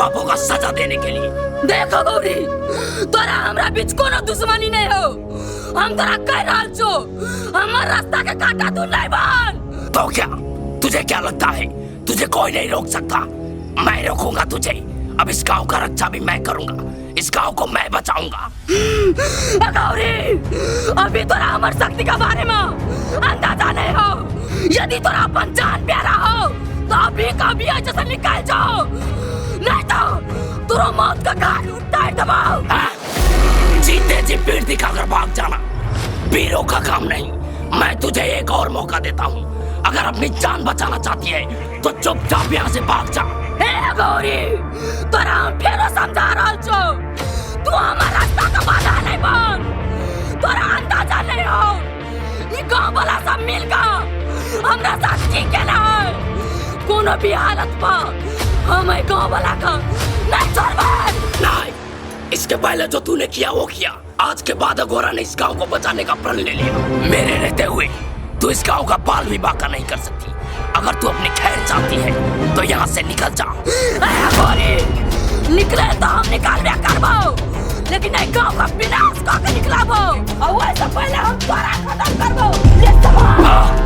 पापों का सजा देने के लिए। देखो गौरी, तोरा हमरा बीच कोनो दुश्मनी नहीं हो। हम तोरा कह रहल छो, हमर रास्ता के काटा तू नहीं बन। तो क्या तुझे क्या लगता है तुझे कोई नहीं रोक सकता? मैं रोकूंगा तुझे। अब इस गांव का रक्षा भी मैं करूंगा, इस गांव को मैं बचाऊंगा। गौरी, अभी तोरा हमर शक्ति के बारे में अंदाजा नहीं हो। यदि तोरा अपन जान प्यारा हो तो अभी कभी ऐसे निकल जाओ, नहीं तो तोरा मौत का घाट उतार दबाओ। जीते जी पीठ दिखाकर भाग जाना वीरों का काम नहीं। मैं तुझे एक और मौका देता हूँ, अगर अपनी जान बचाना चाहती है तो चुपचाप यहाँ से भाग जा। हे गौरी, तोरा हम फेरो समझा रहल छो, तू हमार रास्ता का बाधा नहीं बन। तोरा अंदाजा नहीं हो, ये गांव वाला सब मिलकर हमरा साथ ठीक है ना। कोनो भी हालत पर हम गांव वाला का नहीं छोड़बे। नहीं, इसके पहले जो तूने किया वो किया। आज के बाद अघोरा ने इस गांव को बचाने का प्रण ले लिया। मेरे रहते हुए तू इस गांव का बाल भी बाका नहीं कर सकती। अगर तू अपनी खैर चाहती है तो यहाँ से निकल जा। निकले तो हम निकाल दिया करबो, लेकिन एक गांव का विनाश करके निकलाबो, और वैसे पहले हम तोरा खत्म करबो। ये समाज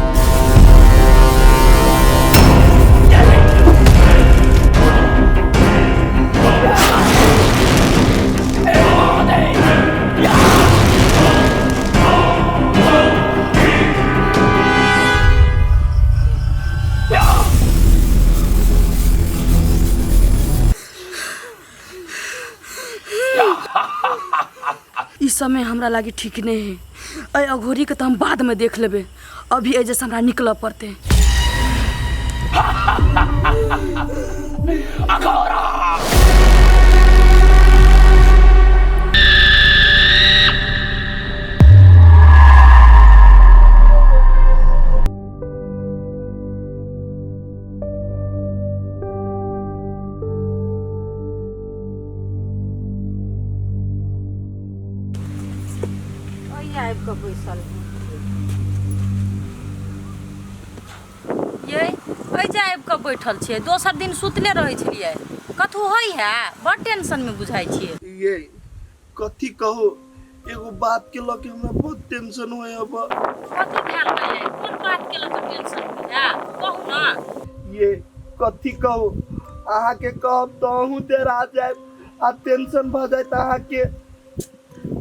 इस समय हमरा लागी ठीक नहीं है। अघोरी के तो हम बाद में देख लेबे, अभी एजे से हमरा निकल पड़ते। अघोरा बैठल छियै, दोसर दिन सुतले रहै छलियै। कथु होई है, बड़ टेंशन में बुझाई छियै। ये कथी कहो, एगो बात के लके हमरा बहुत टेंशन होय। अब कथि भेल है, कोन बात के लके टेंशन है, कहू ना। ये कथी कहो, आहा के कहब तो अहू डेरा जाए आ टेंशन भ जाए आहा के।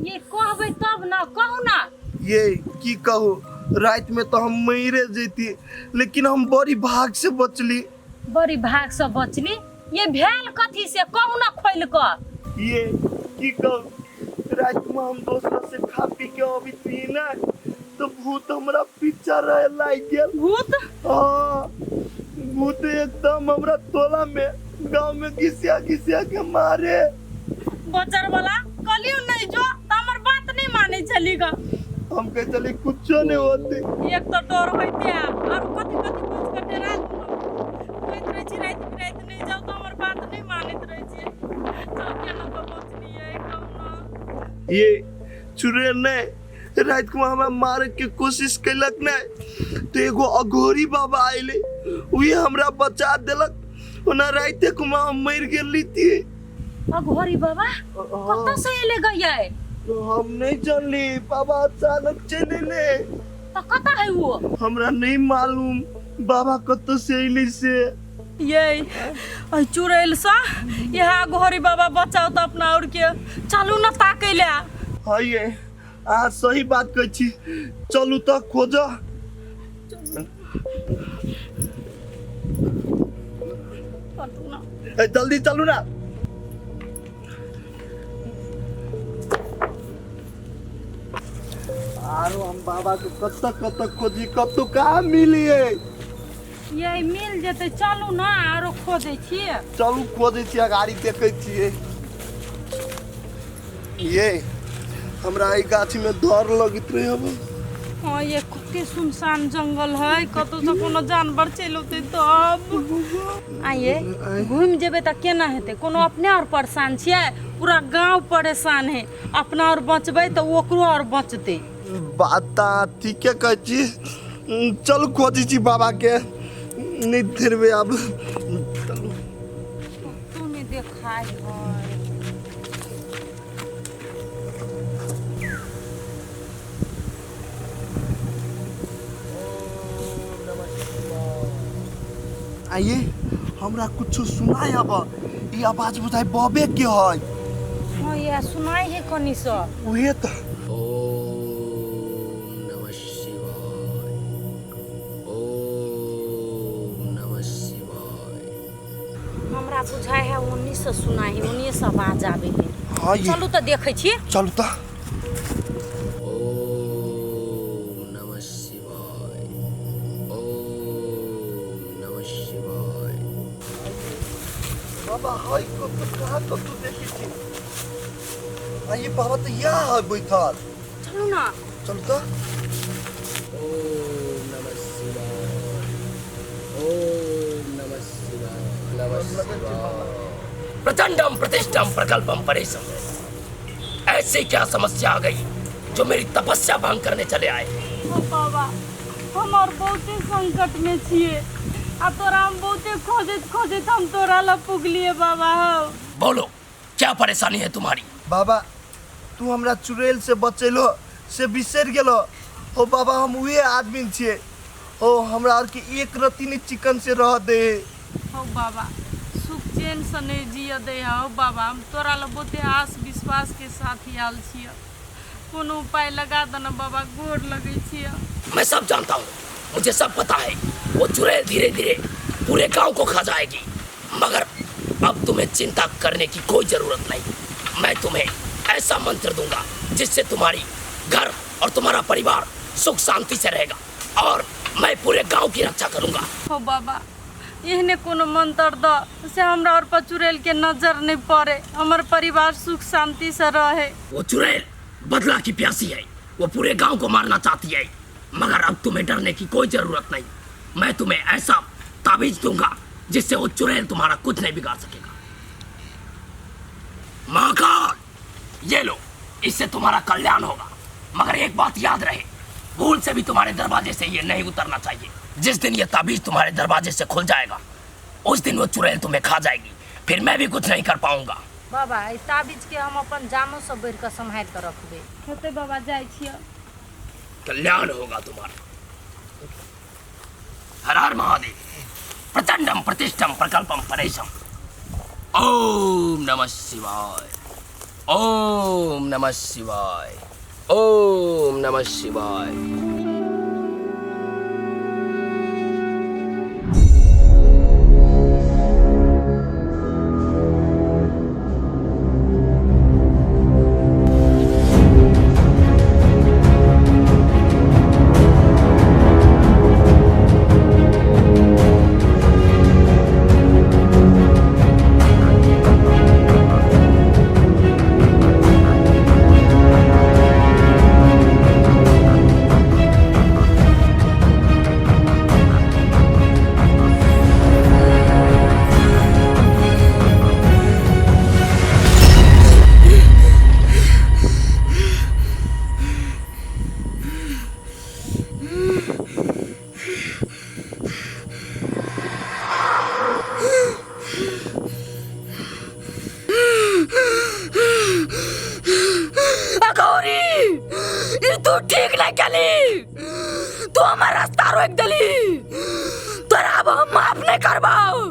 ये कहबै तब ना, कहू ना। ये की कहो, रात में तो हम मरे जेती, लेकिन हम बड़ी भाग से बचली। बड़ी भाग से बचली? ये भेल कथी से, कहू ना खोल कर। ये की कहो, रात में हम दोस्तों से खा पी के अभी पीना तो भूत हमरा पीछा रहे लाग गेल। भूत? हाँ, भूत एकदम हमरा टोला में गांव में घिसिया घिसिया के मारे। बचर वाला कलियो नहीं जो, हमर बात नहीं माने चलीगा। हम कह चली कुछ नहीं होते। एक तो डर होते और कथि कथि पूछ के डरा होइत रहे छी। रात नहीं जाओ तो हमर बात नहीं मानत रहे छी। चल के न बचनी है कहू। ये चुरे ने रात को हमरा मारे के कोशिश कैलक ने, तो एगो अघोरी बाबा आइले, वही हमरा बचा देलक। ओना राते को हम मर गेली थी। अघोरी बाबा कत से ले गया है? तो हम नहीं जानली, बाबा अचानक चले ले। तो कता है वो? हमरा नहीं मालूम बाबा कत से अइले से। ये चुड़ैल सा यहाँ अघोरी बाबा बचाओ तो अपना और के। चलू ना ताकै ले। हाँ ये आ सही बात कह छी, चलू तो खोजो। जल्दी चलू ना। आरो हम बाबा को कत खोजी, कतौ कहाँ मिली है। ये मिल जेते, चलू ना आरो खोजे छिए। चलू खोजे छिए, गाड़ी देखे छिए। ये हमरा ई गाछी में डर लगित रहे। अब हाँ, ये कते सुनसान जंगल है, कतो से कोनो जानवर चलते तब। आइए घूम जेबे त केना हेते? कोनो अपने और परेशान छिए, पूरा गांव परेशान है। अपना और बचबे तो ओकरो और बचते। बात ठीक है कह छी। चल खोजी छी बाबा के, नहीं फिरबे अब। तूने देखा आइए हमरा कुछ सुनाय अब ई आवाज बुझाइ बबे के है। हां ये सुनाई है कनी सा उहे त ओम नमः शिवाय, ओम नमः शिवाय। हमरा बुझाय है 19 सुनाई है 19 आवाज आवे है। हां ये चलू त देखै छी। चलू त ओम नमः शिवाय, ओम नमः शिवाय। बाबा हाय को तो कहां तो तू देखी छी। आइए बाबा तो यहाँ है बैठल। चलू ना चलू त ओम नमः शिवाय, ओम नमः शिवाय, नमः शिवाय। प्रचंडम प्रतिष्ठम प्रकल्पम परेशम। ऐसी क्या समस्या आ गई जो मेरी तपस्या भंग करने चले आए? ओ बाबा हमर बहुते संकट में छिए आ तोरा हम बहुते खोजत हम तोरा ला पुगलिए बाबा हो। बोलो क्या परेशानी है तुम्हारी? बाबा तू हमरा चुड़ैल से बचेलो से बिसर गेलो हो। बाबा हम उहे आदमी छिए हो। हमरा और के एक रत्ती नहीं चिकन से रह दे हो बाबा सुख चैन से नहीं जिया दे हो बाबा। हम तोरा ला बहुते आस विश्वास के साथ आयल छिए। कोनो उपाय लगा दे ना बाबा गोर लगे छिए। मैं सब जानता हूँ, मुझे सब पता है। वो चुड़ैल धीरे धीरे पूरे गांव को खा जाएगी, मगर अब तुम्हें चिंता करने की कोई जरूरत नहीं। मैं तुम्हें ऐसा मंत्र दूंगा जिससे तुम्हारी घर और तुम्हारा परिवार सुख शांति से रहेगा और मैं पूरे गांव की रक्षा करूंगा। हो बाबा एहने कोनो मंत्र द से हमरा और पर चुड़ैल के नजर नहीं पड़े, हमर परिवार सुख शांति से रहे। वो चुड़ैल बदला की प्यासी है, वो पूरे गांव को मारना चाहती है, मगर अब तुम्हें डरने की कोई जरूरत नहीं। मैं तुम्हें ऐसा ताबीज दूंगा जिससे वो चुड़ैल तुम्हारा कुछ नहीं बिगाड़ सकेगा। महाकाल ये लो, इससे तुम्हारा कल्याण होगा, मगर एक बात याद रहे, भूल से भी तुम्हारे दरवाजे से ये नहीं उतरना चाहिए। जिस दिन ये ताबीज तुम्हारे दरवाजे से खुल जाएगा उस दिन वो चुड़ैल तुम्हें खा जाएगी, फिर मैं भी कुछ नहीं कर पाऊंगा। बाबा ई ताबीज के हम अपन जानो से बढ़ के संभाल के रखबे। होते बाबा जाय छिए। कल्याण होगा तुम्हारा। हर हर महादेव। प्रचंडम प्रतिष्ठम प्रकल्पम परेशम। ओम नमः शिवाय, ओम नमः शिवाय, ओम नमः शिवाय। तू ठीक नहीं कली, तू हमारा रास्ता रोक दली, तोरा अब हम माफ नहीं करबाओ।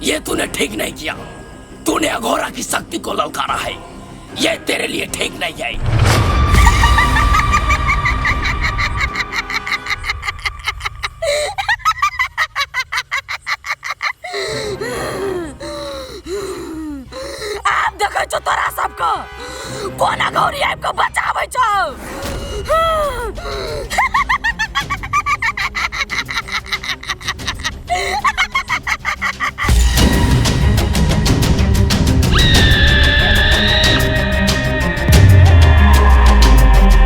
ये तूने ठीक नहीं किया। तूने अघोरा की शक्ति को ललकारा है, ये तेरे लिए ठीक नहीं है। अब देखै छौ तोरा सबको कोना गौरी आबि कऽ बचाबै छौ।